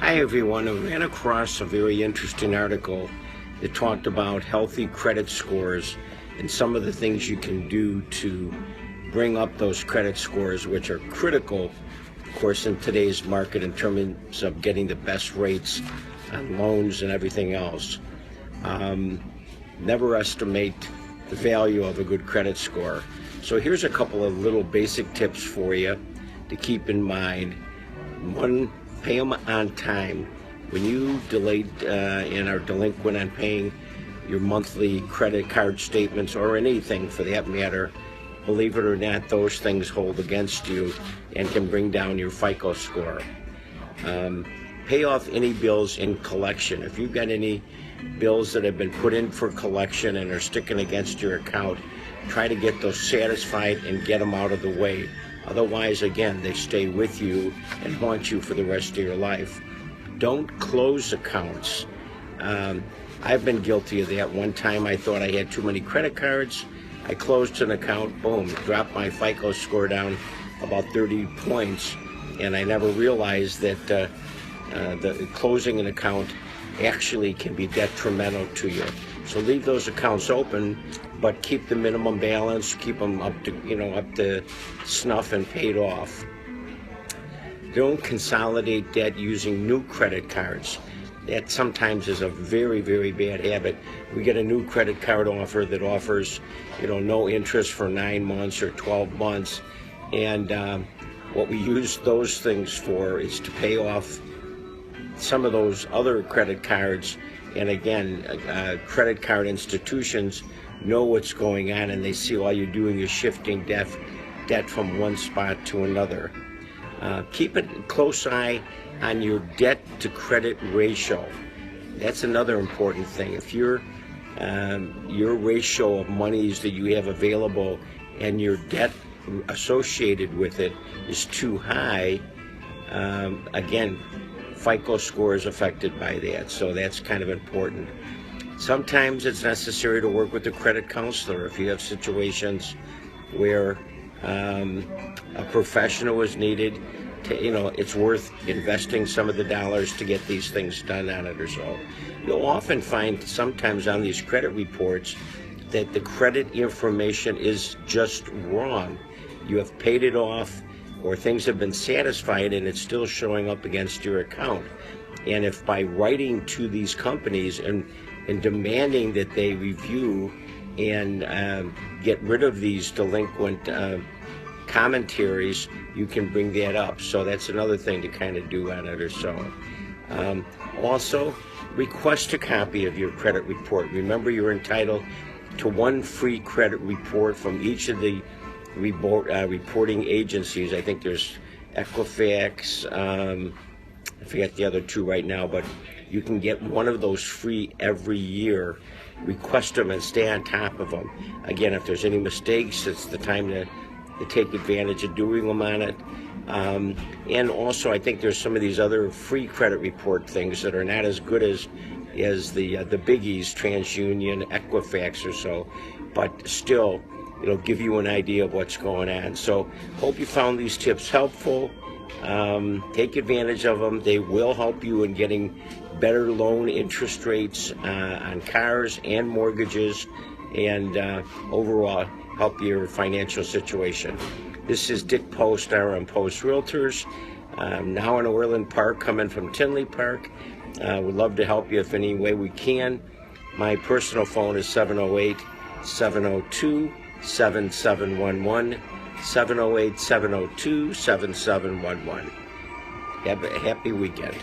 Hi everyone, I ran across a very interesting article that talked about healthy credit scores and some of the things you can do to bring up those credit scores, which are critical, of course, in today's market in terms of getting the best rates on loans and everything else. Never estimate the value of a good credit score. So here's a couple of little basic tips for you to keep in mind. One, pay them on time. When you delayed and are delinquent on paying your monthly credit card statements or anything for that matter, believe it or not, those things hold against you and can bring down your FICO score. Pay off any bills in collection. If you've got any bills that have been put in for collection and are sticking against your account, try to get those satisfied and get them out of the way. Otherwise, again, they stay with you and haunt you for the rest of your life. Don't close accounts. I've been guilty of that. One time I thought I had too many credit cards. I closed an account, boom, dropped my FICO score down about 30 points, and I never realized that the closing an account actually can be detrimental to you. So leave those accounts open, but keep the minimum balance, keep them up to snuff and paid off. Don't consolidate debt using new credit cards. That sometimes is a very, very bad habit. We get a new credit card offer that offers, no interest for 9 months or 12 months. And what we use those things for is to pay off some of those other credit cards. And again, credit card institutions know what's going on, and they see all you're doing is shifting debt from one spot to another. Keep a close eye on your debt to credit ratio. That's another important thing. If your ratio of monies that you have available and your debt associated with it is too high, again, FICO score is affected by that, so that's kind of important. Sometimes it's necessary to work with a credit counselor if you have situations where a professional is needed. It's worth investing some of the dollars to get these things done on it or so. You'll often find sometimes on these credit reports that the credit information is just wrong. You have paid it off, or things have been satisfied and it's still showing up against your account. And if by writing to these companies and demanding that they review and get rid of these delinquent commentaries, you can bring that up. So that's another thing to kind of do on it or so. Also, request a copy of your credit report. Remember, you're entitled to one free credit report from each of the reporting agencies. I think there's Equifax, I forget the other two right now, but you can get one of those free every year. Request them and stay on top of them. Again, if there's any mistakes, it's the time to take advantage of doing them on it. And also, I think there's some of these other free credit report things that are not as good as the biggies, TransUnion, Equifax or so, but still, it'll give you an idea of what's going on. So hope you found these tips helpful. Take advantage of them. They will help you in getting better loan interest rates on cars and mortgages, and overall help your financial situation. This is Dick Post, RM Post Realtors. Now in Orland Park, coming from Tinley Park. We'd love to help you if any way we can. My personal phone is 708-702-7711, 708-702-7711. Have a happy weekend.